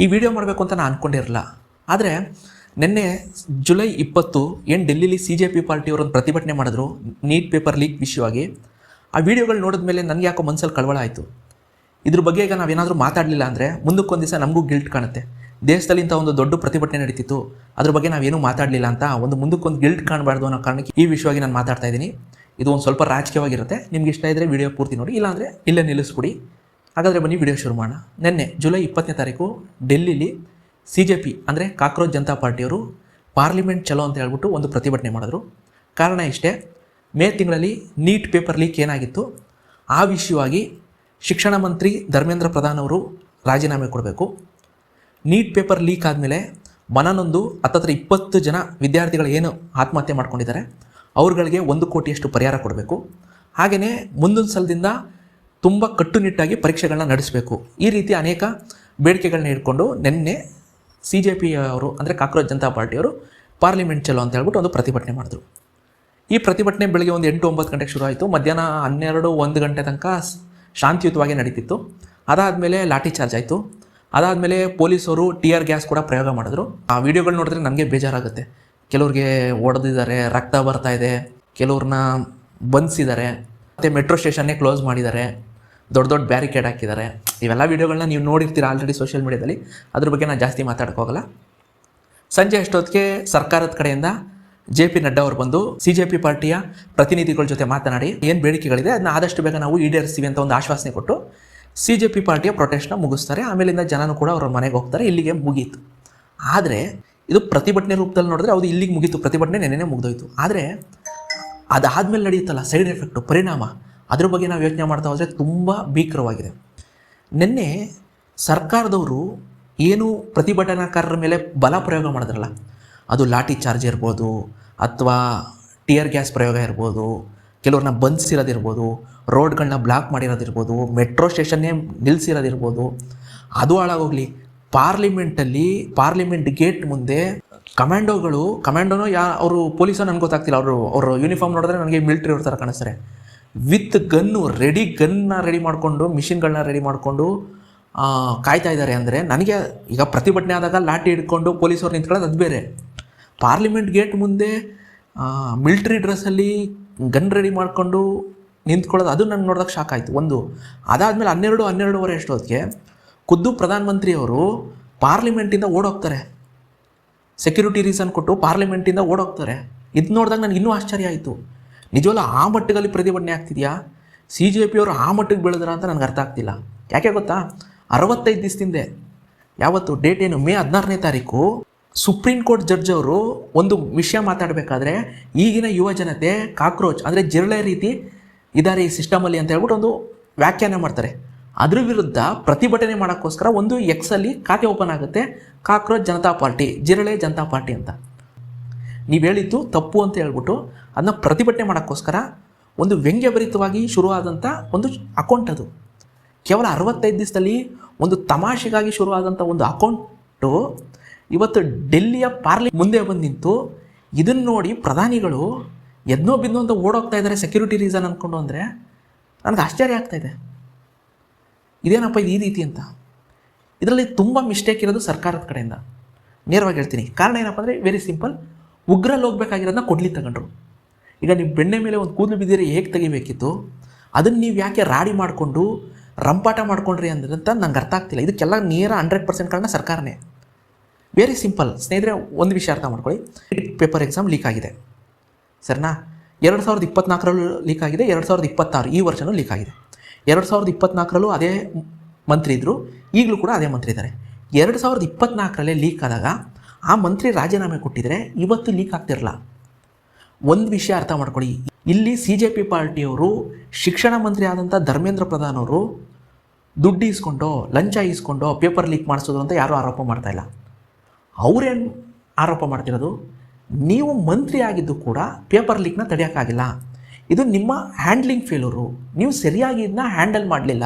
ಈ ವಿಡಿಯೋ ಮಾಡಬೇಕು ಅಂತ ನಾನು ಅಂದ್ಕೊಂಡಿರಲಿಲ್ಲ. ಆದರೆ ನಿನ್ನೆ ಜುಲೈ 20 ಏನು ಡೆಲ್ಲಿಲಿ CJP ಪಾರ್ಟಿಯವರೊಂದು ಪ್ರತಿಭಟನೆ ಮಾಡಿದ್ರು ನೀಟ್ ಪೇಪರ್ ಲೀಕ್ ವಿಷಯವಾಗಿ. ಆ ವಿಡಿಯೋಗಳು ನೋಡಿದ ಮೇಲೆ ನನಗೆ ಯಾಕೋ ಮನಸ್ಸಲ್ಲಿ ಕಳವಳ ಆಯಿತು. ಇದ್ರ ಬಗ್ಗೆ ಈಗ ನಾವೇನಾದರೂ ಮಾತಾಡಲಿಲ್ಲ ಅಂದರೆ ಮುಂದಕ್ಕೊಂದು ದಿವಸ ನಮಗೂ ಗಿಲ್ಟ್ ಕಾಣುತ್ತೆ. ದೇಶದಲ್ಲಿ ಇಂಥ ಒಂದು ದೊಡ್ಡ ಪ್ರತಿಭಟನೆ ನಡೀತಿತ್ತು, ಅದ್ರ ಬಗ್ಗೆ ನಾವೇನೂ ಮಾತಾಡಲಿಲ್ಲ ಅಂತ ಮುಂದಕ್ಕೊಂದು ಗಿಲ್ಟ್ ಕಾಣಬಾರ್ದು ಅನ್ನೋ ಕಾರಣಕ್ಕೆ ಈ ವಿಷಯವಾಗಿ ನಾನು ಮಾತಾಡ್ತಾ ಇದ್ದೀನಿ. ಇದು ಒಂದು ಸ್ವಲ್ಪ ರಾಜಕೀಯವಾಗಿರುತ್ತೆ. ನಿಮ್ಗೆ ಇಷ್ಟ ಇದ್ದರೆ ವಿಡಿಯೋ ಪೂರ್ತಿ ನೋಡಿ, ಇಲ್ಲಾಂದರೆ ಇಲ್ಲೇ ನಿಲ್ಲಿಸ್ಬಿಡಿ. ಹಾಗಾದರೆ ಬನ್ನಿ ವಿಡಿಯೋ ಶುರು ಮಾಡೋಣ. ನಿನ್ನೆ ಜುಲೈ 20ನೇ ತಾರೀಕು ಡೆಲ್ಲಿಲಿ CJP ಅಂದರೆ ಕಾಕ್ರೋಚ್ ಜನತಾ ಪಾರ್ಟಿಯವರು ಪಾರ್ಲಿಮೆಂಟ್ ಚಲೋ ಅಂತ ಹೇಳ್ಬಿಟ್ಟು ಒಂದು ಪ್ರತಿಭಟನೆ ಮಾಡಿದ್ರು. ಕಾರಣ ಇಷ್ಟೇ, ಮೇ ತಿಂಗಳಲ್ಲಿ ನೀಟ್ ಪೇಪರ್ ಲೀಕ್ ಏನಾಗಿತ್ತು ಆ ವಿಷಯವಾಗಿ ಶಿಕ್ಷಣ ಮಂತ್ರಿ ಧರ್ಮೇಂದ್ರ ಪ್ರಧಾನ್ ಅವರು ರಾಜೀನಾಮೆ ಕೊಡಬೇಕು. ನೀಟ್ ಪೇಪರ್ ಲೀಕ್ ಆದಮೇಲೆ ಮನನೊಂದು 20 ಜನ ವಿದ್ಯಾರ್ಥಿಗಳು ಏನು ಆತ್ಮಹತ್ಯೆ ಮಾಡ್ಕೊಂಡಿದ್ದಾರೆ ಅವ್ರುಗಳಿಗೆ 1 ಕೋಟಿಯಷ್ಟು ಪರಿಹಾರ ಕೊಡಬೇಕು. ಹಾಗೆಯೇ ಮುಂದಿನ ಸಲದಿಂದ ತುಂಬ ಕಟ್ಟುನಿಟ್ಟಾಗಿ ಪರೀಕ್ಷೆಗಳನ್ನ ನಡೆಸಬೇಕು. ಈ ರೀತಿ ಅನೇಕ ಬೇಡಿಕೆಗಳನ್ನ ಇಟ್ಕೊಂಡು ನಿನ್ನೆ CJP ಅವರು ಅಂದರೆ ಕಾಕ್ರೋಚ್ ಜನತಾ ಪಾರ್ಟಿಯವರು ಪಾರ್ಲಿಮೆಂಟ್ ಚಲೋ ಅಂತ ಹೇಳ್ಬಿಟ್ಟು ಒಂದು ಪ್ರತಿಭಟನೆ ಮಾಡಿದ್ರು. ಈ ಪ್ರತಿಭಟನೆ ಬೆಳಗ್ಗೆ ಒಂದು 8-9 ಗಂಟೆಗೆ ಶುರು ಆಯಿತು. ಮಧ್ಯಾಹ್ನ 12-1 ಗಂಟೆ ತನಕ ಶಾಂತಿಯುತವಾಗಿ ನಡೀತಿತ್ತು. ಅದಾದಮೇಲೆ ಲಾಠಿ ಚಾರ್ಜ್ ಆಯಿತು. ಅದಾದಮೇಲೆ ಪೊಲೀಸರು ಟಿಯರ್ ಗ್ಯಾಸ್ ಕೂಡ ಪ್ರಯೋಗ ಮಾಡಿದ್ರು. ಆ ವಿಡಿಯೋಗಳು ನೋಡಿದ್ರೆ ನನಗೆ ಬೇಜಾರಾಗುತ್ತೆ. ಕೆಲವ್ರಿಗೆ ಹೊಡೆದಿದ್ದಾರೆ, ರಕ್ತ ಬರ್ತಾ ಇದೆ, ಕೆಲವ್ರನ್ನ ಬಂಧಿಸಿದ್ದಾರೆ, ಮತ್ತು ಮೆಟ್ರೋ ಸ್ಟೇಷನ್ನೇ ಕ್ಲೋಸ್ ಮಾಡಿದ್ದಾರೆ, ದೊಡ್ಡ ದೊಡ್ಡ ಬ್ಯಾರಿಕೇಡ್ ಹಾಕಿದ್ದಾರೆ. ಇವೆಲ್ಲ ವೀಡಿಯೋಗಳನ್ನ ನೀವು ನೋಡಿರ್ತೀರ ಆಲ್ರೆಡಿ ಸೋಷಿಯಲ್ ಮೀಡಿಯಾದಲ್ಲಿ. ಅದ್ರ ಬಗ್ಗೆ ನಾನು ಜಾಸ್ತಿ ಮಾತಾಡೋಕ್ಕೋಗಲ್ಲ. ಸಂಜೆ ಅಷ್ಟೊತ್ತಿಗೆ ಸರ್ಕಾರದ ಕಡೆಯಿಂದ JP ನಡ್ಡಾ ಅವರು ಬಂದು CJP ಪಾರ್ಟಿಯ ಪ್ರತಿನಿಧಿಗಳ ಜೊತೆ ಮಾತನಾಡಿ ಏನು ಬೇಡಿಕೆಗಳಿದೆ ಅದನ್ನ ಆದಷ್ಟು ಬೇಗ ನಾವು ಈಡೇರಿಸ್ತೀವಿ ಅಂತ ಒಂದು ಆಶ್ವಾಸನೆ ಕೊಟ್ಟು CJP ಪಾರ್ಟಿಯ ಪ್ರೊಟೆಸ್ಟ್ನ ಮುಗಿಸ್ತಾರೆ. ಆಮೇಲಿಂದ ಜನನೂ ಕೂಡ ಅವ್ರ ಮನೆಗೆ ಹೋಗ್ತಾರೆ. ಇಲ್ಲಿಗೆ ಮುಗೀತು. ಆದರೆ ಇದು ಪ್ರತಿಭಟನೆ ರೂಪದಲ್ಲಿ ನೋಡಿದ್ರೆ ಅದು ಇಲ್ಲಿಗೆ ಮುಗೀತು, ಪ್ರತಿಭಟನೆ ನೆನ್ನೆ ಮುಗಿದೋಯ್ತು. ಆದರೆ ಅದಾದಮೇಲೆ ನಡೆಯುತ್ತಲ್ಲ ಸೈಡ್ ಎಫೆಕ್ಟು, ಪರಿಣಾಮ, ಅದ್ರ ಬಗ್ಗೆ ನಾವು ಯೋಚನೆ ಮಾಡ್ತಾ ಹೋದರೆ ತುಂಬ ಭೀಕರವಾಗಿದೆ. ನಿನ್ನೆ ಸರ್ಕಾರದವರು ಏನು ಪ್ರತಿಭಟನಾಕಾರರ ಮೇಲೆ ಬಲ ಪ್ರಯೋಗ ಮಾಡಿದ್ರಲ್ಲ, ಅದು ಲಾಠಿ ಚಾರ್ಜ್ ಇರ್ಬೋದು, ಅಥವಾ ಟಿಯರ್ ಗ್ಯಾಸ್ ಪ್ರಯೋಗ ಇರ್ಬೋದು, ಕೆಲವ್ರನ್ನ ಬಂಧಿಸಿರೋದಿರ್ಬೋದು, ರೋಡ್ಗಳನ್ನ ಬ್ಲಾಕ್ ಮಾಡಿರೋದಿರ್ಬೋದು, ಮೆಟ್ರೋ ಸ್ಟೇಷನ್ನೇ ನಿಲ್ಲಿಸಿರೋದಿರ್ಬೋದು, ಅದು ಹಾಳಾಗೋಗ್ಲಿ. ಪಾರ್ಲಿಮೆಂಟ್ ಗೇಟ್ ಮುಂದೆ ಕಮಾಂಡೋನೋ ಅವರು ಪೊಲೀಸೋ ನನಗೆ ಗೊತ್ತಾಗ್ತಿಲ್ಲ, ಅವರು ಯೂನಿಫಾರ್ಮ್ ನೋಡಿದ್ರೆ ನನಗೆ ಮಿಲಿಟ್ರಿ ಅವ್ರ ಥರ ಕಾಣಿಸ್ತಾರೆ. ವಿತ್ ಗನ್ನು ರೆಡಿ ಮಾಡಿಕೊಂಡು, ಮಿಷಿನ್ಗಳನ್ನ ರೆಡಿ ಮಾಡಿಕೊಂಡು ಕಾಯ್ತಾ ಇದ್ದಾರೆ. ಅಂದರೆ ನನಗೆ ಈಗ ಪ್ರತಿಭಟನೆ ಆದಾಗ ಲಾಠಿ ಹಿಡ್ಕೊಂಡು ಪೊಲೀಸವ್ರು ನಿಂತ್ಕೊಳ್ಳೋದು ಅದು ಬೇರೆ. ಪಾರ್ಲಿಮೆಂಟ್ ಗೇಟ್ ಮುಂದೆ ಮಿಲ್ಟ್ರಿ ಡ್ರೆಸ್ಸಲ್ಲಿ ಗನ್ ರೆಡಿ ಮಾಡಿಕೊಂಡು ನಿಂತ್ಕೊಳ್ಳೋದು, ಅದು ನನಗೆ ನೋಡಿದಾಗ ಶಾಕ್ ಆಯಿತು. ಒಂದು ಅದಾದಮೇಲೆ 12-12:30 ಅಷ್ಟೊತ್ತಿಗೆ ಖುದ್ದು ಪ್ರಧಾನಮಂತ್ರಿಯವರು ಪಾರ್ಲಿಮೆಂಟಿಂದ ಓಡೋಗ್ತಾರೆ. ಸೆಕ್ಯೂರಿಟಿ ರೀಸನ್ ಕೊಟ್ಟು ಪಾರ್ಲಿಮೆಂಟಿಂದ ಓಡೋಗ್ತಾರೆ. ಇದು ನೋಡಿದಾಗ ನನಗೆ ಇನ್ನೂ ಆಶ್ಚರ್ಯ ಆಯಿತು. ನಿಜವಲ್ಲ ಆ ಮಟ್ಟದಲ್ಲಿ ಪ್ರತಿಭಟನೆ ಆಗ್ತಿದೆಯಾ, CJP ಅವರು ಆ ಮಟ್ಟಕ್ಕೆ ಬೆಳೆದ್ರ ಅಂತ ನನಗೆ ಅರ್ಥ ಆಗ್ತಿಲ್ಲ. ಯಾಕೆ ಗೊತ್ತಾ, 65 ದಿವಸದಿಂದ ಯಾವತ್ತು ಡೇಟ್ ಏನು, ಮೇ 16ನೇ ತಾರೀಕು ಸುಪ್ರೀಂ ಕೋರ್ಟ್ ಜಡ್ಜ್ ಅವರು ಒಂದು ವಿಷಯ ಮಾತಾಡಬೇಕಾದ್ರೆ ಈಗಿನ ಯುವ ಜನತೆ ಕಾಕ್ರೋಚ್ ಅಂದರೆ ಜಿರಳೆ ರೀತಿ ಇದ್ದಾರೆ ಈ ಸಿಸ್ಟಮಲ್ಲಿ ಅಂತ ಹೇಳ್ಬಿಟ್ಟು ಒಂದು ವ್ಯಾಖ್ಯಾನ ಮಾಡ್ತಾರೆ. ಅದ್ರ ವಿರುದ್ಧ ಪ್ರತಿಭಟನೆ ಮಾಡೋಕ್ಕೋಸ್ಕರ ಒಂದು ಎಕ್ಸಲ್ಲಿ ಖಾತೆ ಓಪನ್ ಆಗುತ್ತೆ, ಕಾಕ್ರೋಚ್ ಜನತಾ ಪಾರ್ಟಿ, ಜಿರಳೆ ಜನತಾ ಪಾರ್ಟಿ ಅಂತ. ನೀವು ಹೇಳಿದ್ದು ತಪ್ಪು ಅಂತ ಹೇಳ್ಬಿಟ್ಟು ಅದನ್ನ ಪ್ರತಿಭಟನೆ ಮಾಡೋಕ್ಕೋಸ್ಕರ ಒಂದು ವ್ಯಂಗ್ಯಭರಿತವಾಗಿ ಶುರುವಾದಂಥ ಒಂದು ಅಕೌಂಟ್. ಅದು ಕೇವಲ 65 ದಿವಸದಲ್ಲಿ ಒಂದು ತಮಾಷೆಗಾಗಿ ಶುರುವಾದಂಥ ಒಂದು ಅಕೌಂಟು ಇವತ್ತು ಡೆಲ್ಲಿಯ ಮುಂದೆ ಬಂದು ನಿಂತು ಇದನ್ನು ನೋಡಿ ಪ್ರಧಾನಿಗಳು ಎದ್ನೋ ಬಿದ್ನೋ ಅಂತ ಓಡೋಗ್ತಾ ಇದ್ದಾರೆ ಸೆಕ್ಯೂರಿಟಿ ರೀಸನ್ ಅಂದ್ಕೊಂಡು. ಅಂದರೆ ನನಗೆ ಆಶ್ಚರ್ಯ ಆಗ್ತಾಯಿದೆ, ಇದೇನಪ್ಪ ಇದು ಈ ರೀತಿ ಅಂತ. ಇದರಲ್ಲಿ ತುಂಬ ಮಿಸ್ಟೇಕ್ ಇರೋದು ಸರ್ಕಾರದ ಕಡೆಯಿಂದ, ನೇರವಾಗಿ ಹೇಳ್ತೀನಿ. ಕಾರಣ ಏನಪ್ಪ ಅಂದರೆ ವೆರಿ ಸಿಂಪಲ್, ಉಗ್ರಲ್ಲಿ ಹೋಗ್ಬೇಕಾಗಿರೋದನ್ನ ಕೊಡ್ಲಿ ತಗೊಂಡ್ರು. ಈಗ ನೀವು ಬೆಣ್ಣೆ ಮೇಲೆ ಒಂದು ಕೂದಲು ಬಿದ್ದಿದ್ರೆ ಹೇಗೆ ತೆಗಿಬೇಕಿತ್ತು, ಅದನ್ನು ನೀವು ಯಾಕೆ ರಾಡಿ ಮಾಡಿಕೊಂಡು ರಂಪಾಟ ಮಾಡ್ಕೊಂಡ್ರಿ ಅಂತ ನಂಗೆ ಅರ್ಥ ಆಗ್ತಿಲ್ಲ. ಇದಕ್ಕೆಲ್ಲ ನೇರ 100% ಕಾರಣ ಸರ್ಕಾರನೇ. ವೆರಿ ಸಿಂಪಲ್ ಸ್ನೇಹಿತರೆ, ಒಂದು ವಿಷಯ ಅರ್ಥ ಮಾಡ್ಕೊಳ್ಳಿ. ಪೇಪರ್ ಎಕ್ಸಾಮ್ ಲೀಕ್ ಆಗಿದೆ, ಸರಿನಾ? 2024ರಲ್ಲೂ ಲೀಕ್ ಆಗಿದೆ, 2026 ಈ ವರ್ಷವೂ ಲೀಕ್ ಆಗಿದೆ. 2024ರಲ್ಲೂ ಅದೇ ಮಂತ್ರಿ ಇದ್ದರು, ಈಗಲೂ ಕೂಡ ಅದೇ ಮಂತ್ರಿ ಇದ್ದಾರೆ. 2024ರಲ್ಲೇ ಲೀಕ್ ಆದಾಗ ಆ ಮಂತ್ರಿ ರಾಜೀನಾಮೆ ಕೊಟ್ಟಿದ್ರೆ ಇವತ್ತು ಲೀಕ್ ಆಗ್ತಿರಲ್ಲ. ಒಂದು ವಿಷಯ ಅರ್ಥ ಮಾಡ್ಕೊಳ್ಳಿ, ಇಲ್ಲಿ CJP ಪಾರ್ಟಿಯವರು ಶಿಕ್ಷಣ ಮಂತ್ರಿ ಆದಂಥ ಧರ್ಮೇಂದ್ರ ಪ್ರಧಾನ್ ಅವರು ದುಡ್ಡು ಇಸ್ಕೊಂಡು, ಲಂಚ ಇಸ್ಕೊಂಡು ಪೇಪರ್ ಲೀಕ್ ಮಾಡಿಸೋದು ಅಂತ ಯಾರೂ ಆರೋಪ ಮಾಡ್ತಾಯಿಲ್ಲ. ಅವರೇನು ಆರೋಪ ಮಾಡ್ತಿರೋದು, ನೀವು ಮಂತ್ರಿ ಆಗಿದ್ದು ಕೂಡ ಪೇಪರ್ ಲೀಕ್ನ ತಡೆಯೋಕ್ಕಾಗಿಲ್ಲ, ಇದು ನಿಮ್ಮ ಹ್ಯಾಂಡ್ಲಿಂಗ್ ಫೇಲ್ಯೂರು, ನೀವು ಸರಿಯಾಗಿ ಇದನ್ನ ಹ್ಯಾಂಡಲ್ ಮಾಡಲಿಲ್ಲ,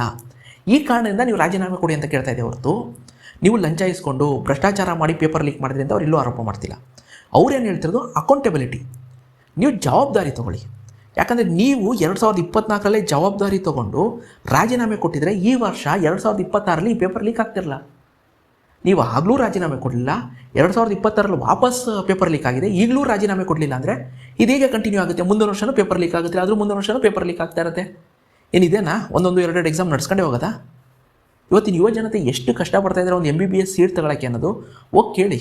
ಈ ಕಾರಣದಿಂದ ನೀವು ರಾಜೀನಾಮೆ ಕೊಡಿ ಅಂತ ಕೇಳ್ತಾ ಇದೆ ಹೊರತು ನೀವು ಲಂಚ ಇಸ್ಕೊಂಡು ಭ್ರಷ್ಟಾಚಾರ ಮಾಡಿ ಪೇಪರ್ ಲೀಕ್ ಮಾಡಿದ್ರಿ ಅಂತ ಅವ್ರು ಎಲ್ಲೂ ಆರೋಪ ಮಾಡ್ತಿಲ್ಲ. ಅವ್ರೇನು ಹೇಳ್ತಿರೋದು ಅಕೌಂಟೆಬಿಲಿಟಿ, ನೀವು ಜವಾಬ್ದಾರಿ ತೊಗೊಳ್ಳಿ. ಯಾಕಂದರೆ ನೀವು 2024ರಲ್ಲೇ ಜವಾಬ್ದಾರಿ ತೊಗೊಂಡು ರಾಜೀನಾಮೆ ಕೊಟ್ಟಿದ್ರೆ ಈ ವರ್ಷ 2026ರಲ್ಲಿ ಈ ಪೇಪರ್ ಲೀಕ್ ಆಗ್ತಿರಲ್ಲ. ನೀವು ಆಗಲೂ ರಾಜೀನಾಮೆ ಕೊಡಲಿಲ್ಲ, 2026 ವಾಪಸ್ ಪೇಪರ್ ಲೀಕ್ ಆಗಿದೆ, ಈಗಲೂ ರಾಜೀನಾಮೆ ಕೊಡಲಿಲ್ಲ ಅಂದರೆ ಇದೀಗ ಕಂಟಿನ್ಯೂ ಆಗುತ್ತೆ. ಮುಂದಿನ ವರ್ಷವೂ ಪೇಪರ್ ಲೀಕ್ ಆಗುತ್ತೆ, ಅದ್ರ ಮುಂದಿನ ವರ್ಷವೂ ಪೇಪರ್ ಲೀಕ್ ಆಗ್ತಾ ಇರುತ್ತೆ. ಏನಿದೆನಾ ಒಂದೊಂದು ಎರಡೆರಡು ಎಕ್ಸಾಮ್ ನಡ್ಸ್ಕೊಂಡೇ ಹೋಗೋದಾ? ಇವತ್ತಿನ ಯುವ ಜನತೆ ಎಷ್ಟು ಕಷ್ಟಪಡ್ತಾ ಇದ್ದಾರೆ ಒಂದು MBBS ಸೀಟ್ ತಗೊಳ್ಳೋಕ್ಕೆ ಅನ್ನೋದು ಹೋಗಿ ಕೇಳಿ.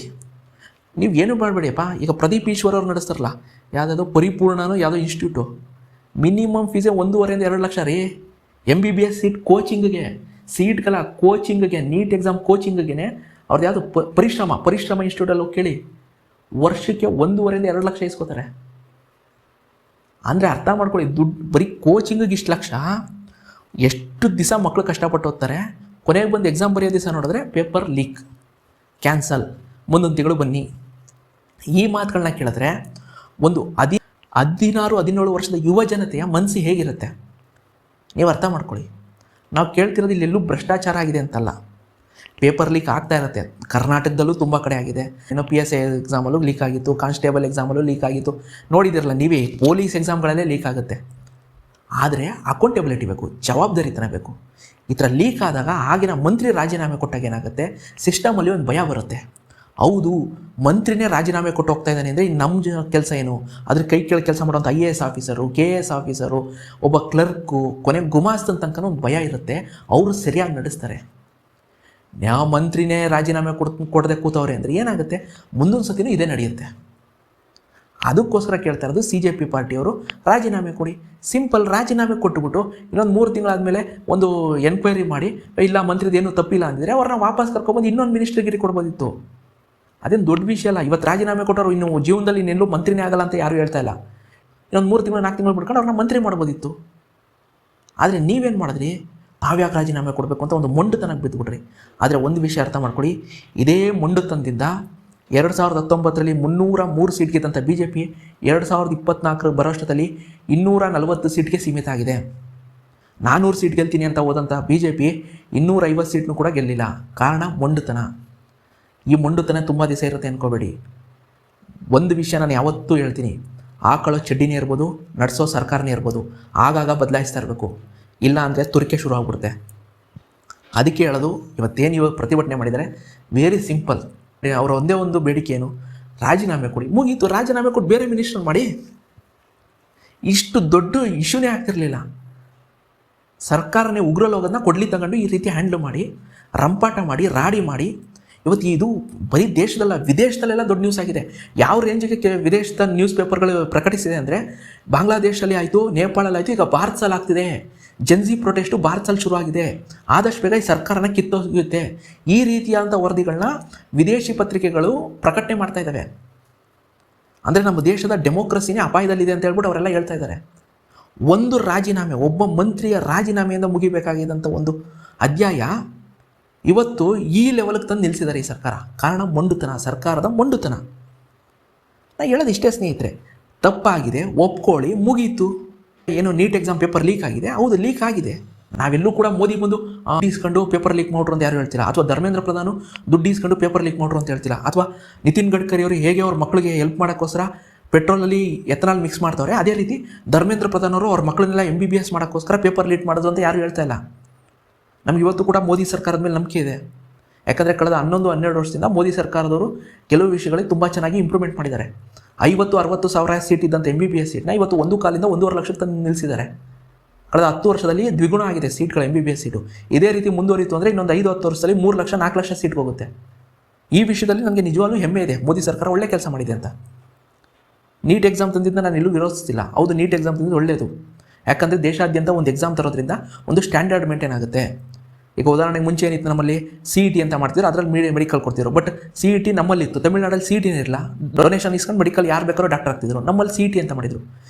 ನೀವು ಏನು ಮಾಡಬೇಡಿಯಪ್ಪ. ಈಗ ಪ್ರದೀಪ್ ಈಶ್ವರ್ ಅವ್ರು ನಡೆಸ್ತಾರಲ್ಲ, ಯಾವುದಾದ್ರು ಪರಿಪೂರ್ಣನೋ ಯಾವುದೋ ಇನ್ಸ್ಟಿಟ್ಯೂಟು, ಮಿನಿಮಮ್ ಫೀಸೇ 1.5 ಇಂದ 2 ಲಕ್ಷ ರೀ. MBBS ಸೀಟ್ ಕೋಚಿಂಗಿಗೆ, ಸೀಟ್ಗಳ ಕೋಚಿಂಗಿಗೆ, ನೀಟ್ ಎಕ್ಸಾಮ್ ಕೋಚಿಂಗಿಗೆ ಅವ್ರದ್ದು ಯಾವುದು ಪರಿಶ್ರಮ ಇನ್ಸ್ಟಿಟ್ಯೂಟಲ್ಲಿ ಹೋಗಿ ಕೇಳಿ, ವರ್ಷಕ್ಕೆ 1.5 ಇಂದ 2 ಲಕ್ಷ ಇಸ್ಕೋತಾರೆ. ಅಂದರೆ ಅರ್ಥ ಮಾಡ್ಕೊಳ್ಳಿ, ದುಡ್ಡು ಬರೀ ಕೋಚಿಂಗಿಗೆ ಇಷ್ಟು ಲಕ್ಷ. ಎಷ್ಟು ದಿವಸ ಮಕ್ಕಳು ಕಷ್ಟಪಟ್ಟು ಓದ್ತಾರೆ, ಕೊನೆಗೆ ಬಂದು ಎಕ್ಸಾಮ್ ಬರೆಯೋ ದಿವಸ ನೋಡಿದ್ರೆ ಪೇಪರ್ ಲೀಕ್, ಕ್ಯಾನ್ಸಲ್, ಮುಂದೊಂದು ತಿಂಗಳು ಬನ್ನಿ. ಈ ಮಾತುಗಳನ್ನ ಕೇಳಿದ್ರೆ ಒಂದು 16-17 ವರ್ಷದ ಯುವ ಜನತೆಯ ಮನಸ್ಸು ಹೇಗಿರುತ್ತೆ ನೀವು ಅರ್ಥ ಮಾಡ್ಕೊಳ್ಳಿ. ನಾವು ಕೇಳ್ತಿರೋದು ಇಲ್ಲೆಲ್ಲೂ ಭ್ರಷ್ಟಾಚಾರ ಆಗಿದೆ ಅಂತಲ್ಲ, ಪೇಪರ್ ಲೀಕ್ ಆಗ್ತಾ ಇರುತ್ತೆ. ಕರ್ನಾಟಕದಲ್ಲೂ ತುಂಬ ಕಡೆ ಆಗಿದೆ. ಏನೋ PSI ಎಕ್ಸಾಮಲ್ಲೂ ಲೀಕ್ ಆಗಿತ್ತು, ಕಾನ್ಸ್ಟೇಬಲ್ ಎಕ್ಸಾಮಲ್ಲೂ ಲೀಕ್ ಆಗಿತ್ತು, ನೋಡಿದಿರಲ್ಲ ನೀವೇ. ಪೊಲೀಸ್ ಎಕ್ಸಾಮ್ಗಳಲ್ಲೇ ಲೀಕ್ ಆಗುತ್ತೆ. ಆದರೆ ಅಕೌಂಟೆಬಿಲಿಟಿ ಬೇಕು, ಜವಾಬ್ದಾರಿತನ ಬೇಕು. ಈ ಥರ ಲೀಕ್ ಆದಾಗ ಆಗಿನ ಮಂತ್ರಿ ರಾಜೀನಾಮೆ ಕೊಟ್ಟಾಗ ಏನಾಗುತ್ತೆ, ಸಿಸ್ಟಮಲ್ಲಿ ಒಂದು ಭಯ ಬರುತ್ತೆ. ಹೌದು, ಮಂತ್ರಿನೇ ರಾಜೀನಾಮೆ ಕೊಟ್ಟು ಹೋಗ್ತಾ ಇದ್ದಾನೆ ಅಂದರೆ ನಮ್ಮ ಕೆಲಸ ಏನು? ಅದ್ರ ಕೈ ಕೆಳಗೆ ಕೆಲಸ ಮಾಡೋಂಥ IAS ಆಫೀಸರು, KS ಆಫೀಸರು, ಒಬ್ಬ ಕ್ಲರ್ಕು, ಕೊನೆಗೆ ಗುಮಾಸ್ತನ ತನಕ ಒಂದು ಭಯ ಇರುತ್ತೆ. ಅವರು ಸರಿಯಾಗಿ ನಡೆಸ್ತಾರೆ. ಯಾವ ಮಂತ್ರಿನೇ ರಾಜೀನಾಮೆ ಕೊಡದೆ ಕೂತವ್ರೆ ಅಂದರೆ ಏನಾಗುತ್ತೆ, ಮುಂದೊಂದು ಸತಿನೂ ಇದೇ ನಡೆಯುತ್ತೆ. ಅದಕ್ಕೋಸ್ಕರ ಕೇಳ್ತಾ ಇರೋದು CJP ಪಾರ್ಟಿಯವರು, ರಾಜೀನಾಮೆ ಕೊಡಿ. ಸಿಂಪಲ್, ರಾಜೀನಾಮೆ ಕೊಟ್ಟುಬಿಟ್ಟು ಇನ್ನೊಂದು 3 ತಿಂಗಳಾದಮೇಲೆ ಒಂದು ಎನ್ಕ್ವೈರಿ ಮಾಡಿ, ಇಲ್ಲ ಮಂತ್ರಿದೇನು ತಪ್ಪಿಲ್ಲ ಅಂದಿದ್ರೆ ಅವ್ರನ್ನ ವಾಪಸ್ ಕರ್ಕೊಬಂದು ಇನ್ನೊಂದು ಮಿನಿಸ್ಟ್ರಿಗಿರಿ ಕೊಡ್ಬೋದಿತ್ತು. ಅದೇನು ದೊಡ್ಡ ವಿಷಯ ಅಲ್ಲ. ಇವತ್ತು ರಾಜೀನಾಮೆ ಕೊಟ್ಟರು ಇನ್ನು ಜೀವನದಲ್ಲಿ ಇನ್ನೆಲ್ಲೂ ಮಂತ್ರಿನೇ ಆಗಲ್ಲ ಅಂತ ಯಾರೂ ಹೇಳ್ತಾ ಇಲ್ಲ. ಇನ್ನೊಂದು 3 ತಿಂಗಳು 4 ತಿಂಗಳು ಬಿಡ್ಕೊಂಡು ಅವ್ರನ್ನ ಮಂತ್ರಿ ಮಾಡ್ಬೋದಿತ್ತು. ಆದರೆ ನೀವೇನು ಮಾಡಿದ್ರಿ, ತಾವ್ಯಾಕೆ ರಾಜೀನಾಮೆ ಕೊಡಬೇಕು ಅಂತ ಒಂದು ಮೊಂಡುತನಕ್ಕೆ ಬಿದ್ದುಬಿಟ್ರಿ. ಆದರೆ ಒಂದು ವಿಷಯ ಅರ್ಥ ಮಾಡ್ಕೊಳ್ಳಿ, ಇದೇ ಮೊಂಡುತನದಿಂದ 2019ರಲ್ಲಿ 303 ಸೀಟ್ ಗೆದ್ದಂಥ BJP 2024 ಬರೋಷ್ಟರಲ್ಲಿ 240 ಸೀಟ್ಗೆ ಸೀಮಿತ ಆಗಿದೆ. 400 ಸೀಟ್ ಗೆಲ್ತೀನಿ ಅಂತ ಹೋದಂಥ BJP 250 ಸೀಟ್ನೂ ಕೂಡ ಗೆಲ್ಲಿಲ್ಲ. ಕಾರಣ ಮೊಂಡುತನ. ಈ ಮೊಂಡುತನ ತುಂಬ ದಿವಸ ಇರುತ್ತೆ ಅಂದ್ಕೋಬೇಡಿ. ಒಂದು ವಿಷಯ ನಾನು ಯಾವತ್ತೂ ಹೇಳ್ತೀನಿ, ಆಕಳೋ ಚಡ್ಡಿನೇ ಇರ್ಬೋದು, ನಡೆಸೋ ಸರ್ಕಾರನೇ ಇರ್ಬೋದು, ಆಗಾಗ ಬದಲಾಯಿಸ್ತಾ ಇರಬೇಕು. ಇಲ್ಲ ಅಂದರೆ ತುರಿಕೆ ಶುರು ಆಗ್ಬಿಡುತ್ತೆ. ಅದಕ್ಕೆ ಹೇಳೋದು, ಇವತ್ತೇನು ಪ್ರತಿಭಟನೆ ಮಾಡಿದರೆ ವೆರಿ ಸಿಂಪಲ್. ಅವರ ಒಂದೇ ಒಂದು ಬೇಡಿಕೆ ಏನು, ರಾಜೀನಾಮೆ ಕೊಡಿ, ಮುಗೀತು. ರಾಜೀನಾಮೆ ಕೊಟ್ಟು ಬೇರೆ ಮಿನಿಸ್ಟರ್ ಮಾಡಿ. ಇಷ್ಟು ದೊಡ್ಡ ಇಶ್ಯೂನೇ ಆಗ್ತಿರಲಿಲ್ಲ. ಸರ್ಕಾರನೇ ಉಗ್ರಲೋಗದನ್ನ ಕೊಡ್ಲಿ ತಗೊಂಡು ಈ ರೀತಿ ಹ್ಯಾಂಡ್ಲ್ ಮಾಡಿ, ರಂಪಾಟ ಮಾಡಿ, ರಾಡಿ ಮಾಡಿ. ಇವತ್ತು ಇದು ಬರೀ ದೇಶದಲ್ಲ, ವಿದೇಶದಲ್ಲೆಲ್ಲ ದೊಡ್ಡ ನ್ಯೂಸ್ ಆಗಿದೆ. ಯಾವ ರೇಂಜಿಗೆ ವಿದೇಶದ ನ್ಯೂಸ್ ಪೇಪರ್ಗಳು ಪ್ರಕಟಿಸಿದೆ ಅಂದರೆ, ಬಾಂಗ್ಲಾದೇಶಲ್ಲಿ ಆಯಿತು, ನೇಪಾಳಲ್ಲಿ ಆಯಿತು, ಈಗ ಭಾರತದಲ್ಲಿ ಆಗ್ತಿದೆ. ಜನ್ಜಿ ಪ್ರೊಟೆಸ್ಟು ಭಾರತದಲ್ಲಿ ಶುರುವಾಗಿದೆ. ಆದಷ್ಟು ಬೇಗ ಈ ಸರ್ಕಾರನ ಕಿತ್ತೋಗುತ್ತೆ. ಈ ರೀತಿಯಾದಂಥ ವರದಿಗಳನ್ನ ವಿದೇಶಿ ಪತ್ರಿಕೆಗಳು ಪ್ರಕಟಣೆ ಮಾಡ್ತಾ ಇದ್ದಾವೆ. ಅಂದರೆ ನಮ್ಮ ದೇಶದ ಡೆಮೋಕ್ರಸಿನೇ ಅಪಾಯದಲ್ಲಿದೆ ಅಂತ ಹೇಳ್ಬಿಟ್ಟು ಅವರೆಲ್ಲ ಹೇಳ್ತಾ ಇದ್ದಾರೆ. ಒಂದು ರಾಜೀನಾಮೆ, ಒಬ್ಬ ಮಂತ್ರಿಯ ರಾಜೀನಾಮೆಯಿಂದ ಮುಗಿಬೇಕಾಗಿದ್ದಂಥ ಒಂದು ಅಧ್ಯಾಯ ಇವತ್ತು ಈ ಲೆವೆಲ್ಗೆ ತಂದು ನಿಲ್ಲಿಸಿದ್ದಾರೆ ಈ ಸರ್ಕಾರ. ಕಾರಣ ಮೊಂಡುತನ, ಸರ್ಕಾರದ ಮೊಂಡುತನ. ನಾನು ಹೇಳೋದು ಇಷ್ಟೇ ಸ್ನೇಹಿತರೆ, ತಪ್ಪಾಗಿದೆ, ಒಪ್ಕೊಳ್ಳಿ, ಮುಗೀತು. ಏನು ನೀಟ್ ಎಕ್ಸಾಮ್ ಪೇಪರ್ ಲೀಕ್ ಆಗಿದೆ, ಹೌದು ಲೀಕ್ ಆಗಿದೆ. ನಾವೆಲ್ಲೂ ಕೂಡ ಮೋದಿ ಬಂದು ದುಡ್ಡು ಇಸ್ಕೊಂಡು ಪೇಪರ್ ಲೀಕ್ ಮಾಡ್ರು ಅಂತ ಯಾರು ಹೇಳ್ತಿಲ್ಲ, ಅಥವಾ ಧರ್ಮೇಂದ್ರ ಪ್ರಧಾನ್ ದುಡ್ಡು ಇಸ್ಕೊಂಡು ಪೇಪರ್ ಲೀಕ್ ಮಾಡ್ರು ಅಂತ ಹೇಳ್ತಿಲ್ಲ, ಅಥವಾ ನಿತಿನ್ ಗಡ್ಕರಿ ಅವರು ಹೇಗೆ ಅವ್ರ ಮಕ್ಕಳಿಗೆ ಹೆಲ್ಪ್ ಮಾಡೋಕ್ಕೋಸ್ಕರ ಪೆಟ್ರೋಲಲ್ಲಿ ಎಥನಾಲ್ ಮಿಕ್ಸ್ ಮಾಡ್ತವ್ರೆ, ಅದೇ ರೀತಿ ಧರ್ಮೇಂದ್ರ ಪ್ರಧಾನ್ ಅವರು ಅವ್ರ ಮಕ್ಕಳನ್ನೆಲ್ಲ MBBS ಮಾಡೋಕ್ಕೋಸ್ಕರ ಪೇಪರ್ ಲೀಕ್ ಮಾಡೋದು ಅಂತ ಯಾರು ಹೇಳ್ತಾ ಇಲ್ಲ. ನಮ್ಗೆ ಇವತ್ತು ಕೂಡ ಮೋದಿ ಸರ್ಕಾರದ ಮೇಲೆ ನಂಬಿಕೆ ಇದೆ. ಯಾಕಂದರೆ ಕಳೆದ 11-12 ವರ್ಷದಿಂದ ಮೋದಿ ಸರ್ಕಾರದವರು ಕೆಲವು ವಿಷಯಗಳಿಗೆ ತುಂಬ ಚೆನ್ನಾಗಿ ಇಂಪ್ರೂವ್ಮೆಂಟ್ ಮಾಡಿದ್ದಾರೆ. 50-60 ಸಾವಿರ ಸೀಟ್ ಇದ್ದಂಥ MBBS ಸೀಟ್ನ ಇವತ್ತು 1 ಕಾಲಿಂದ 1.5 ಲಕ್ಷಕ್ಕೆ ತಂದು ನಿಲ್ಲಿಸಿದ್ದಾರೆ. ಕಳೆದ 10 ವರ್ಷದಲ್ಲಿ ದ್ವಿಗುಣ ಆಗಿದೆ ಸೀಟ್ಗಳು, MBBS ಸೀಟು. ಇದೇ ರೀತಿ ಮುಂದುವರಿತು ಅಂದರೆ ಇನ್ನೊಂದು 5-10 ವರ್ಷದಲ್ಲಿ 3 ಲಕ್ಷ 4 ಲಕ್ಷ ಸೀಟ್ಗೆ ಹೋಗುತ್ತೆ. ಈ ವಿಷಯದಲ್ಲಿ ನನಗೆ ನಿಜವಾಗ್ಲೂ ಹೆಮ್ಮೆ ಇದೆ, ಮೋದಿ ಸರ್ಕಾರ ಒಳ್ಳೆ ಕೆಲಸ ಮಾಡಿದೆ ಅಂತ. ನೀಟ್ ಎಕ್ಸಾಮ್ ತಂದಿದ್ದನ್ನ ನಾನು ಎಲ್ಲೂ ವಿರೋಧಿಸ್ತಿಲ್ಲ. ಹೌದು, ನೀಟ್ ಎಕ್ಸಾಮ್ ತಂದಿದ್ದು ಒಳ್ಳೆಯದು. ಯಾಕಂದರೆ ದೇಶಾದ್ಯಂತ ಒಂದು ಎಕ್ಸಾಮ್ ತರೋದ್ರಿಂದ ಒಂದು ಸ್ಟ್ಯಾಂಡರ್ಡ್ ಮೇಂಟೈನ್ ಆಗುತ್ತೆ. ಈಗ ಉದಾಹರಣೆಗೆ ಮುಂಚೆ ಏನಿತ್ತು, ನಮ್ಮಲ್ಲಿ CET ಅಂತ ಮಾಡ್ತಿದ್ರು, ಅದರಲ್ಲಿ ಮೆಡಿಕಲ್ ಕೊಡ್ತಿದ್ರು. ಬಟ್ CET ನಮ್ಮಲ್ಲಿತ್ತು, ತಮಿಳ್ನಾಡಲ್ಲಿ CETನೇ ಇರಲ್ಲ. ಡೊನೇಷನ್ ಇಸ್ಕೊಂಡು ಮೆಡಿಕಲ್ ಯಾರು ಬೇಕಾದ್ರೂ ಡಾಕ್ಟರ್ ಆಗ್ತಿದ್ರು. ನಮ್ಮಲ್ಲಿ CET ಅಂತ ಮಾಡಿದರು.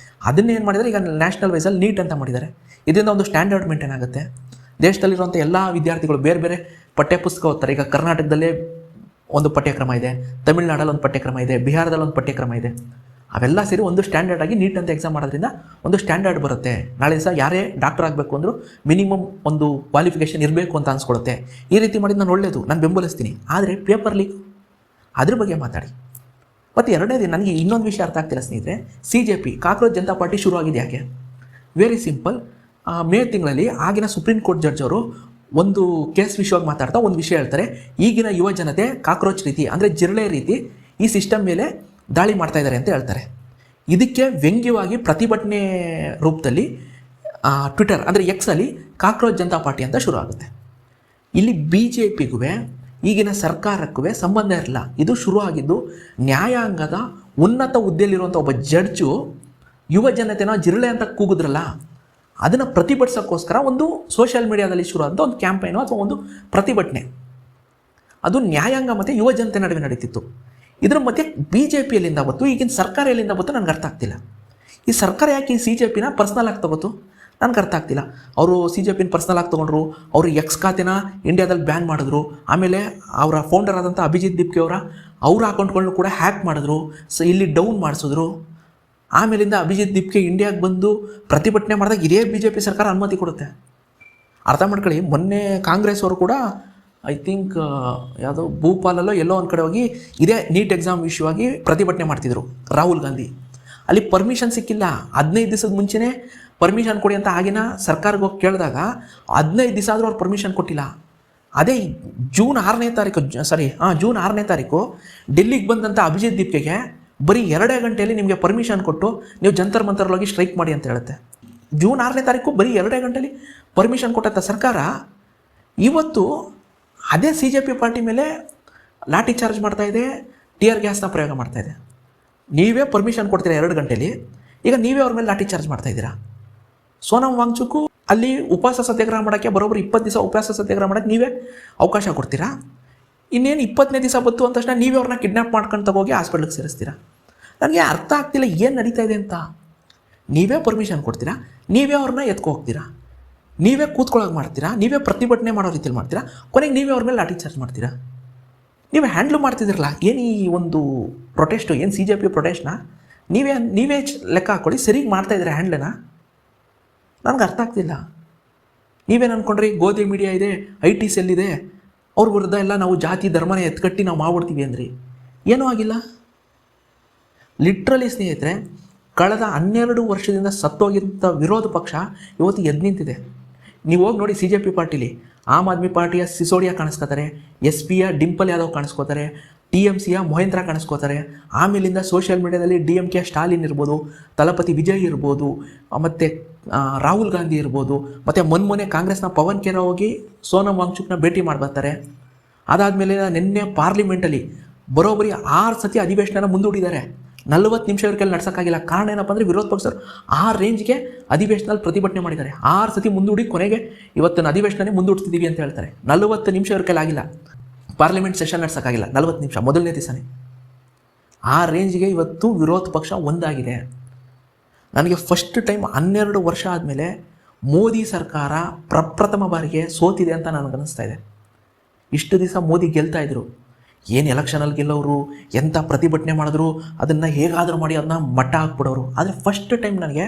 ಅದನ್ನೇ ಏನು ಮಾಡಿದರೆ ಈಗ ನ್ಯಾಷನಲ್ ವೈಸಲ್ಲಿ ನೀಟ್ ಅಂತ ಮಾಡಿದ್ದಾರೆ. ಇದರಿಂದ ಒಂದು ಸ್ಟ್ಯಾಂಡರ್ಡ್ ಮೇಂಟೈನ್ ಆಗುತ್ತೆ. ದೇಶದಲ್ಲಿರುವಂಥ ಎಲ್ಲ ವಿದ್ಯಾರ್ಥಿಗಳು ಬೇರೆ ಬೇರೆ ಪಠ್ಯಪುಸ್ತಕ ಓದ್ತಾರೆ. ಈಗ ಕರ್ನಾಟಕದಲ್ಲೇ ಒಂದು ಪಠ್ಯಕ್ರಮ ಇದೆ, ತಮಿಳ್ನಾಡಲ್ಲಿ ಒಂದು ಪಠ್ಯಕ್ರಮ ಇದೆ, ಬಿಹಾರದಲ್ಲಿ ಒಂದು ಪಠ್ಯಕ್ರಮ ಇದೆ. ಅವೆಲ್ಲ ಸೇರಿ ಒಂದು ಸ್ಟ್ಯಾಂಡರ್ಡ್ ಆಗಿ ನೀಟ್ ಅಂತ ಎಕ್ಸಾಮ್ ಮಾಡೋದ್ರಿಂದ ಒಂದು ಸ್ಟ್ಯಾಂಡರ್ಡ್ ಬರುತ್ತೆ. ನಾಳೆ ದಿವಸ ಯಾರೇ ಡಾಕ್ಟರ್ ಆಗಬೇಕು ಅಂದರೂ ಮಿನಿಮಮ್ ಒಂದು ಕ್ವಾಲಿಫಿಕೇಷನ್ ಇರಬೇಕು ಅಂತ ಅನ್ಸ್ಕೊಳುತ್ತೆ. ಈ ರೀತಿ ಮಾಡಿದ್ದು ನಾನು ಒಳ್ಳೆಯದು, ನಾನು ಬೆಂಬಲಿಸ್ತೀನಿ. ಆದರೆ ಪೇಪರ್ ಲೀಕ್ ಅದ್ರ ಬಗ್ಗೆ ಮಾತಾಡಿ. ಮತ್ತು ಎರಡನೇದು, ನನಗೆ ಇನ್ನೊಂದು ವಿಷಯ ಅರ್ಥ ಆಗ್ತಿಲ್ಲ ಸ್ನೇಹಿತರೆ. CJP ಕಾಕ್ರೋಚ್ ಜನತಾ ಪಾರ್ಟಿ ಶುರುವಾಗಿದೆ ಯಾಕೆ? Very simple. ಮೇ ತಿಂಗಳಲ್ಲಿ ಆಗಿನ ಸುಪ್ರೀಂ ಕೋರ್ಟ್ ಜಡ್ಜ್ ಅವರು ಒಂದು ಕೇಸ್ ವಿಷಯವಾಗಿ ಮಾತಾಡ್ತಾ ಒಂದು ವಿಷಯ ಹೇಳ್ತಾರೆ. ಈಗಿನ ಯುವ ಜನತೆ ಕಾಕ್ರೋಚ್ ರೀತಿ ಅಂದರೆ ಜಿರಳೆ ರೀತಿ ಈ ಸಿಸ್ಟಮ್ ಮೇಲೆ ದಾಳಿ ಮಾಡ್ತಾ ಇದ್ದಾರೆ ಅಂತ ಹೇಳ್ತಾರೆ. ಇದಕ್ಕೆ ವ್ಯಂಗ್ಯವಾಗಿ ಪ್ರತಿಭಟನೆ ರೂಪದಲ್ಲಿ ಟ್ವಿಟರ್ ಅಂದರೆ ಎಕ್ಸಲ್ಲಿ ಕಾಕ್ರೋಚ್ ಜನತಾ ಪಾರ್ಟಿ ಅಂತ ಶುರು ಆಗುತ್ತೆ. ಇಲ್ಲಿ BJPಗೂ ಈಗಿನ ಸರ್ಕಾರಕ್ಕೂ ಸಂಬಂಧ ಇರಲ್ಲ. ಇದು ಶುರು ಆಗಿದ್ದು ನ್ಯಾಯಾಂಗದ ಉನ್ನತ ಹುದ್ದೆಯಲ್ಲಿರುವಂಥ ಒಬ್ಬ ಜಡ್ಜು ಯುವ ಜನತೆನ ಜಿರಳೆ ಅಂತ ಕೂಗಿದ್ರಲ್ಲ, ಅದನ್ನು ಪ್ರತಿಭಟಿಸೋಕ್ಕೋಸ್ಕರ ಒಂದು ಸೋಷಿಯಲ್ ಮೀಡಿಯಾದಲ್ಲಿ ಶುರು ಆದಂಥ ಒಂದು ಕ್ಯಾಂಪೈನು ಅಥವಾ ಒಂದು ಪ್ರತಿಭಟನೆ, ಅದು ನ್ಯಾಯಾಂಗ ಮತ್ತು ಯುವ ಜನತೆ ನಡುವೆ ನಡೀತಿತ್ತು. ಇದರ ಮಧ್ಯೆ BJPಯಲ್ಲಿಂದ ಬಂತು, ಈಗಿನ ಸರ್ಕಾರ ಎಲ್ಲಿಂದ ಬಂತು ನನಗೆ ಅರ್ಥ ಆಗ್ತಿಲ್ಲ. ಈ ಸರ್ಕಾರ ಯಾಕೆ ಈ CJPನ ಪರ್ಸ್ನಲ್ ಆಗಿ ತಗೋತು ನನಗೆ ಅರ್ಥ ಆಗ್ತಿಲ್ಲ. ಅವರು CJPನ ಪರ್ಸ್ನಲ್ ಆಗಿ ತೊಗೊಂಡ್ರು, ಅವರು ಎಕ್ಸ್ ಖಾತೆನ ಇಂಡಿಯಾದಲ್ಲಿ ಬ್ಯಾನ್ ಮಾಡಿದ್ರು, ಆಮೇಲೆ ಅವರ ಫೌಂಡರ್ ಆದಂಥ ಅಭಿಜಿತ್ ದಿಪ್ಕೆ ಅವ್ರ ಅಕೌಂಟ್ಗಳನ್ನೂ ಕೂಡ ಹ್ಯಾಕ್ ಮಾಡಿದ್ರು, ಇಲ್ಲಿ ಡೌನ್ ಮಾಡಿಸಿದ್ರು. ಆಮೇಲಿಂದ ಅಭಿಜಿತ್ ದಿಪ್ಕೆ ಇಂಡಿಯಾಗೆ ಬಂದು ಪ್ರತಿಭಟನೆ ಮಾಡಿದಾಗ ಇದೇ BJP ಸರ್ಕಾರ ಅನುಮತಿ ಕೊಡುತ್ತೆ. ಅರ್ಥ ಮಾಡ್ಕೊಳ್ಳಿ. ಮೊನ್ನೆ ಕಾಂಗ್ರೆಸ್ ಅವರು ಕೂಡ ಐ ಥಿಂಕ್ ಯಾವುದೋ ಭೂಪಾಲಲ್ಲೋ ಎಲ್ಲೋ ಒಂದು ಕಡೆ ಹೋಗಿ ಇದೇ ನೀಟ್ ಎಕ್ಸಾಮ್ ವಿಷಯವಾಗಿ ಪ್ರತಿಭಟನೆ ಮಾಡ್ತಿದ್ರು ರಾಹುಲ್ ಗಾಂಧಿ. ಅಲ್ಲಿ ಪರ್ಮಿಷನ್ ಸಿಕ್ಕಿಲ್ಲ. 15 ದಿವಸದ ಮುಂಚೆನೇ ಪರ್ಮಿಷನ್ ಕೊಡಿ ಅಂತ ಆಗಿನ ಸರ್ಕಾರಕ್ಕೆ ಹೋಗಿ ಕೇಳಿದಾಗ 15 ದಿವಸ ಆದರೂ ಅವ್ರು ಪರ್ಮಿಷನ್ ಕೊಟ್ಟಿಲ್ಲ. ಅದೇ ಜೂನ್ 6ನೇ ತಾರೀಕು ಡೆಲ್ಲಿಗೆ ಬಂದಂಥ ಅಭಿಜಿತ್ ದೀಪ್ಕೆಗೆ ಬರೀ 2 ಗಂಟೆಯಲ್ಲಿ ನಿಮಗೆ ಪರ್ಮಿಷನ್ ಕೊಟ್ಟು ನೀವು ಜಂತರ್ ಮಂತರ್ಲೋಗಿ ಸ್ಟ್ರೈಕ್ ಮಾಡಿ ಅಂತ ಹೇಳುತ್ತೆ. ಜೂನ್ 6ನೇ ತಾರೀಕು ಬರೀ 2 ಗಂಟೆಯಲ್ಲಿ ಪರ್ಮಿಷನ್ ಕೊಟ್ಟಂಥ ಸರ್ಕಾರ ಇವತ್ತು ಅದೇ CJP ಪಾರ್ಟಿ ಮೇಲೆ ಲಾಠಿ ಚಾರ್ಜ್ ಮಾಡ್ತಾಯಿದೆ, ಟಿಯರ್ ಗ್ಯಾಸ್ನ ಪ್ರಯೋಗ ಮಾಡ್ತಾಯಿದೆ. ನೀವೇ ಪರ್ಮಿಷನ್ ಕೊಡ್ತೀರಾ 2 ಗಂಟೆಯಲ್ಲಿ, ಈಗ ನೀವೇ ಅವ್ರ ಮೇಲೆ ಲಾಠಿ ಚಾರ್ಜ್ ಮಾಡ್ತಾಯಿದ್ದೀರಾ. ಸೋನಮ್ ವಾಂಗ್ಚುಕ್ ಅಲ್ಲಿ ಉಪವಾಸ ಸತ್ಯಾಗ್ರಹ ಮಾಡೋಕ್ಕೆ ಬರೋಬ್ಬರಿ 20 ದಿವಸ ಉಪವಾಸ ಸತ್ಯಾಗ್ರಹ ಮಾಡೋಕ್ಕೆ ನೀವೇ ಅವಕಾಶ ಕೊಡ್ತೀರಾ. ಇನ್ನೇನು 20ನೇ ದಿವಸ ಬಂತು ಅಂದ ತಕ್ಷಣ ನೀವೇ ಅವ್ರನ್ನ ಕಿಡ್ನಾಪ್ ಮಾಡ್ಕೊಂಡು ತಗೋಗಿ ಹಾಸ್ಪಿಟ್ಲಿಗೆ ಸೇರಿಸ್ತೀರಾ. ನನಗೆ ಅರ್ಥ ಆಗ್ತಿಲ್ಲ ಏನು ನಡೀತಾ ಇದೆ ಅಂತ. ನೀವೇ ಪರ್ಮಿಷನ್ ಕೊಡ್ತೀರಾ, ನೀವೇ ಅವ್ರನ್ನ ಎತ್ಕೊ ಹೋಗ್ತೀರಾ, ನೀವೇ ಕೂತ್ಕೊಳ್ಳೋಕೆ ಮಾಡ್ತೀರಾ, ನೀವೇ ಪ್ರತಿಭಟನೆ ಮಾಡೋ ರೀತಿಯಲ್ಲಿ ಮಾಡ್ತೀರಾ, ಕೊನೆಗೆ ನೀವೇ ಅವ್ರ ಮೇಲೆ ಲಾಠಿ ಚಾರ್ಜ್ ಮಾಡ್ತೀರಾ. ನೀವೇ ಹ್ಯಾಂಡ್ಲ್ ಮಾಡ್ತಿದ್ದೀರಲ್ಲ. ಏನು ಈ ಒಂದು ಪ್ರೊಟೆಸ್ಟು, ಏನು CJP ಪ್ರೊಟೆಸ್ಟ್ನ ನೀವೇ ಲೆಕ್ಕ ಹಾಕ್ಕೊಳ್ಳಿ, ಸರಿಗೆ ಮಾಡ್ತಾಯಿದ್ದೀರಾ ಹ್ಯಾಂಡ್ಲನ್ನ. ನನಗೆ ಅರ್ಥ ಆಗ್ತಿಲ್ಲ. ನೀವೇನು ಅಂದ್ಕೊಂಡ್ರಿ ಗೋಧಿ ಮೀಡಿಯಾ ಇದೆ, IT ಸೆಲ್ ಇದೆ, ಅವ್ರ ವಿರುದ್ಧ ಎಲ್ಲ ನಾವು ಜಾತಿ ಧರ್ಮನೇ ಎತ್ಕಟ್ಟಿ ನಾವು ಮಾಡ್ಬಿಡ್ತೀವಿ ಅಂದ್ರಿ. ಏನೂ ಆಗಿಲ್ಲ. ಲಿಟ್ರಲಿ ಸ್ನೇಹಿತರೆ, ಕಳೆದ 12 ವರ್ಷದಿಂದ ಸತ್ತೋಗಿದ್ದ ವಿರೋಧ ಪಕ್ಷ ಇವತ್ತು ಎದ್ದು ನಿಂತಿದೆ. ನೀವು ಹೋಗಿ ನೋಡಿ CJP ಪಾರ್ಟಿಲಿ ಆಮ್ ಆದ್ಮಿ ಪಾರ್ಟಿಯ ಸಿಸೋಡಿಯಾ ಕಾಣಿಸ್ಕೋತಾರೆ, SPಯ ಡಿಂಪಲ್ ಯಾದವ್ ಕಾಣಿಸ್ಕೋತಾರೆ, TMCಯ ಮಹೇಂದ್ರ ಕಾಣಿಸ್ಕೋತಾರೆ. ಆಮೇಲಿಂದ ಸೋಷಿಯಲ್ ಮೀಡಿಯಾದಲ್ಲಿ DMK ಸ್ಟಾಲಿನ್ ಇರ್ಬೋದು, ತಲಪತಿ ವಿಜಯ್ ಇರ್ಬೋದು, ಮತ್ತು ರಾಹುಲ್ ಗಾಂಧಿ ಇರ್ಬೋದು, ಮತ್ತು ಮೊನ್ನೆ ಕಾಂಗ್ರೆಸ್ನ ಪವನ್ ಖೇರಾ ಹೋಗಿ ಸೋನಮ್ ವಾಂಗ್ಚುಕ್ನ ಭೇಟಿ ಮಾಡಿಬರ್ತಾರೆ. ಅದಾದಮೇಲೆ ನಿನ್ನೆ ಪಾರ್ಲಿಮೆಂಟಲ್ಲಿ ಬರೋಬ್ಬರಿ 6 ಸತಿ ಅಧಿವೇಶನ ಮುಂದೂಡಿದ್ದಾರೆ. 40 ನಿಮಿಷ ಇವ್ರ ಕೈಲಿ ನಡ್ಸೋಕ್ಕಾಗಿಲ್ಲ. ಕಾರಣ ಏನಪ್ಪ ಅಂದರೆ ವಿರೋಧ ಪಕ್ಷರು ಆ ರೇಂಜ್ಗೆ ಅಧಿವೇಶನದಲ್ಲಿ ಪ್ರತಿಭಟನೆ ಮಾಡಿದ್ದಾರೆ. 6 ಸತಿ ಮುಂದೂಡಿ ಕೊನೆಗೆ ಇವತ್ತಿನ ಅಧಿವೇಶನನೇ ಮುಂದೂಡ್ತಿದ್ದೀವಿ ಅಂತ ಹೇಳ್ತಾರೆ. 40 ನಿಮಿಷ ಇವ್ರ ಕೈಲಿ ಆಗಿಲ್ಲ, ಪಾರ್ಲಿಮೆಂಟ್ ಸೆಷನ್ ನಡ್ಸೋಕ್ಕಾಗಿಲ್ಲ 40 ನಿಮಿಷ ಮೊದಲನೇ ದಿವಸನೇ. ಆ ರೇಂಜ್ಗೆ ಇವತ್ತು ವಿರೋಧ ಪಕ್ಷ ಒಂದಾಗಿದೆ. ನನಗೆ ಫಸ್ಟ್ ಟೈಮ್ 12 ವರ್ಷ ಆದಮೇಲೆ ಮೋದಿ ಸರ್ಕಾರ ಪ್ರಪ್ರಥಮ ಬಾರಿಗೆ ಸೋತಿದೆ ಅಂತ ನನಗನ್ನಿಸ್ತಾ ಇದೆ. ಇಷ್ಟು ದಿವಸ ಮೋದಿ ಗೆಲ್ತಾ ಇದ್ರು, ಏನು ಎಲೆಕ್ಷನಲ್ಲಿ ಗೆಲ್ಲೋರು, ಎಂಥ ಪ್ರತಿಭಟನೆ ಮಾಡಿದ್ರು ಅದನ್ನು ಹೇಗಾದರೂ ಮಾಡಿ ಅದನ್ನ ಮಟ್ಟ ಹಾಕ್ಬಿಡೋರು. ಆದರೆ ಫಸ್ಟ್ ಟೈಮ್ ನನಗೆ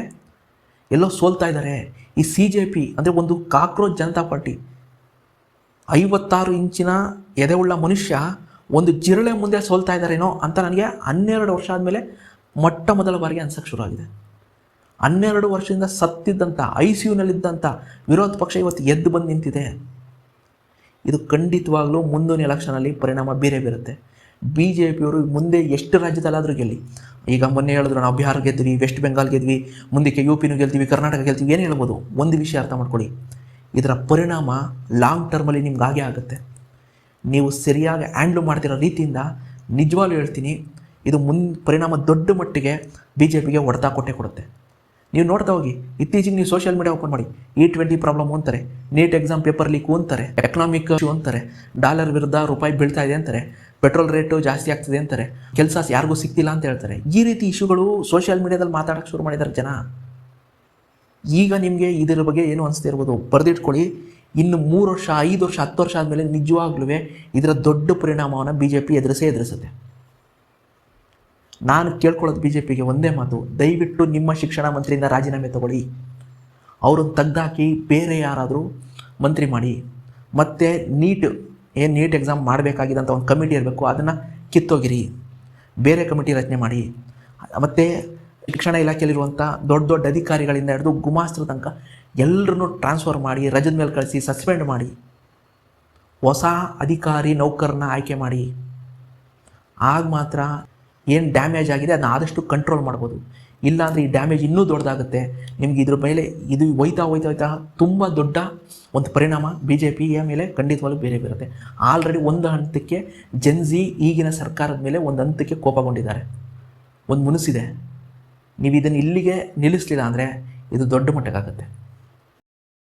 ಎಲ್ಲೋ ಸೋಲ್ತಾ ಇದ್ದಾರೆ. ಈ CJP ಅಂದರೆ ಒಂದು ಕಾಕ್ರೋಚ್ ಜನತಾ ಪಾರ್ಟಿ, 56 ಇಂಚಿನ ಎದೆಯುಳ್ಳ ಮನುಷ್ಯ ಒಂದು ಜಿರಳೆ ಮುಂದೆ ಸೋಲ್ತಾ ಇದ್ದಾರೇನೋ ಅಂತ ನನಗೆ 12 ವರ್ಷ ಆದಮೇಲೆ ಮೊಟ್ಟ ಮೊದಲ ಬಾರಿಗೆ ಅನ್ಸೋಕ್ಕೆ ಶುರು ಆಗಿದೆ. 12 ವರ್ಷದಿಂದ ಸತ್ತಿದ್ದಂಥ ICUನಲ್ಲಿದ್ದಂಥ ವಿರೋಧ ಪಕ್ಷ ಇವತ್ತು ಎದ್ದು ಬಂದು ನಿಂತಿದೆ. ಇದು ಖಂಡಿತವಾಗ್ಲೂ ಮುಂದಿನ ಎಲೆಕ್ಷನಲ್ಲಿ ಪರಿಣಾಮ ಬೇರೆ ಬೀರುತ್ತೆ. BJPಯವರು ಮುಂದೆ ಎಷ್ಟು ರಾಜ್ಯದಲ್ಲಾದರೂ ಗೆಲ್ಲಿ, ಈಗ ಮೊನ್ನೆ ಹೇಳಿದ್ರು ನಾವು ಬಿಹಾರ ಗೆದ್ವಿ, ವೆಸ್ಟ್ ಬೆಂಗಾಲ್ ಗೆದ್ವಿ, ಮುಂದಕ್ಕೆ UPನೂ ಗೆಲ್ತೀವಿ, ಕರ್ನಾಟಕ ಗೆಲ್ತೀವಿ, ಏನು ಹೇಳ್ಬೋದು. ಒಂದು ವಿಷಯ ಅರ್ಥ ಮಾಡ್ಕೊಳ್ಳಿ, ಇದರ ಪರಿಣಾಮ ಲಾಂಗ್ ಟರ್ಮಲ್ಲಿ ನಿಮ್ಗೆ ಆಗೇ ಆಗುತ್ತೆ. ನೀವು ಸರಿಯಾಗಿ ಹ್ಯಾಂಡ್ಲ್ ಮಾಡ್ತಿರೋ ರೀತಿಯಿಂದ ನಿಜವಾಗ್ಲೂ ಹೇಳ್ತೀನಿ, ಇದು ಪರಿಣಾಮ ದೊಡ್ಡ ಮಟ್ಟಿಗೆ BJPಗೆ ಹೊಡೆತ ಕೊಡುತ್ತೆ. ನೀವು ನೋಡ್ತಾ ಹೋಗಿ, ಇತ್ತೀಚೆಗೆ ನೀವು ಸೋಷಿಯಲ್ ಮೀಡಿಯಾ ಓಪನ್ ಮಾಡಿ, E20 ಪ್ರಾಬ್ಲಮ್ ಅಂತಾರೆ, ನೀಟ್ ಎಕ್ಸಾಮ್ ಪೇಪರ್ ಲೀಕ್ ಅಂತಾರೆ, ಎಕನಾಮಿಕ್ ಇಶ್ಯೂ ಅಂತಾರೆ, ಡಾಲರ್ ವಿರುದ್ಧ ರೂಪಾಯಿ ಬೀಳ್ತಾ ಇದೆ ಅಂತಾರೆ, ಪೆಟ್ರೋಲ್ ರೇಟು ಜಾಸ್ತಿ ಆಗ್ತಿದೆ ಅಂತಾರೆ, ಕೆಲಸ ಯಾರಿಗೂ ಸಿಗ್ತಿಲ್ಲ ಅಂತ ಹೇಳ್ತಾರೆ. ಈ ರೀತಿ ಇಶ್ಯೂಗಳು ಸೋಷಿಯಲ್ ಮೀಡಿಯಾದಲ್ಲಿ ಮಾತಾಡೋಕ್ಕೆ ಶುರು ಮಾಡಿದ್ದಾರೆ ಜನ. ಈಗ ನಿಮಗೆ ಇದರ ಬಗ್ಗೆ ಏನು ಅನಿಸ್ತಾ ಇರ್ಬೋದು, ಬರೆದಿಟ್ಕೊಳ್ಳಿ. ಇನ್ನು 3 ವರ್ಷ, 5 ವರ್ಷ, 10 ವರ್ಷ ಆದಮೇಲೆ ನಿಜವಾಗ್ಲೂ ಇದರ ದೊಡ್ಡ ಪರಿಣಾಮವನ್ನು BJP ಎದುರಿಸುತ್ತೆ. ನಾನು ಕೇಳ್ಕೊಳ್ಳೋದು BJPಗೆ ಒಂದೇ ಮಾತು, ದಯವಿಟ್ಟು ನಿಮ್ಮ ಶಿಕ್ಷಣ ಮಂತ್ರಿಯಿಂದ ರಾಜೀನಾಮೆ ತಗೊಳ್ಳಿ, ಅವ್ರನ್ನ ತೆಗ್ದಾಕಿ ಬೇರೆ ಯಾರಾದರೂ ಮಂತ್ರಿ ಮಾಡಿ. ಮತ್ತು ನೀಟ್ ಎಕ್ಸಾಮ್ ಮಾಡಬೇಕಾಗಿದ್ದಂಥ ಒಂದು ಕಮಿಟಿ ಇರಬೇಕು, ಅದನ್ನು ಕಿತ್ತೋಗಿರಿ, ಬೇರೆ ಕಮಿಟಿ ರಚನೆ ಮಾಡಿ. ಮತ್ತು ಶಿಕ್ಷಣ ಇಲಾಖೆಯಲ್ಲಿರುವಂಥ ದೊಡ್ಡ ಅಧಿಕಾರಿಗಳಿಂದ ಹಿಡಿದು ಗುಮಾಸ್ತರ ತನಕ ಎಲ್ಲರನ್ನೂ ಟ್ರಾನ್ಸ್ಫರ್ ಮಾಡಿ, ರಜದ ಮೇಲೆ ಕಳಿಸಿ, ಸಸ್ಪೆಂಡ್ ಮಾಡಿ. ಹೊಸ ಅಧಿಕಾರಿ ನೌಕರನ್ನ ಆಯ್ಕೆ ಮಾಡಿ. ಆಗ ಮಾತ್ರ ಏನು ಡ್ಯಾಮೇಜ್ ಆಗಿದೆ ಅದನ್ನ ಆದಷ್ಟು ಕಂಟ್ರೋಲ್ ಮಾಡ್ಬೋದು. ಇಲ್ಲಾಂದರೆ ಈ ಡ್ಯಾಮೇಜ್ ಇನ್ನೂ ದೊಡ್ಡದಾಗುತ್ತೆ. ನಿಮ್ಗೆ ಇದ್ರ ಮೇಲೆ ಇದು ಹೋಯ್ತಾ ತುಂಬ ದೊಡ್ಡ ಒಂದು ಪರಿಣಾಮ BJPಯ ಮೇಲೆ ಖಂಡಿತವಾಗ್ಲೂ ಬೇರೆ ಬರುತ್ತೆ. ಆಲ್ರೆಡಿ ಒಂದು ಹಂತಕ್ಕೆ ಜೆನ್ಜಿ ಈಗಿನ ಸರ್ಕಾರದ ಮೇಲೆ ಒಂದು ಹಂತಕ್ಕೆ ಕೋಪಗೊಂಡಿದ್ದಾರೆ, ಒಂದು ಮುನಿಸಿದೆ. ನೀವು ಇದನ್ನು ಇಲ್ಲಿಗೆ ನಿಲ್ಲಿಸಲಿಲ್ಲ ಅಂದರೆ ಇದು ದೊಡ್ಡ ಮಟ್ಟಕ್ಕಾಗುತ್ತೆ.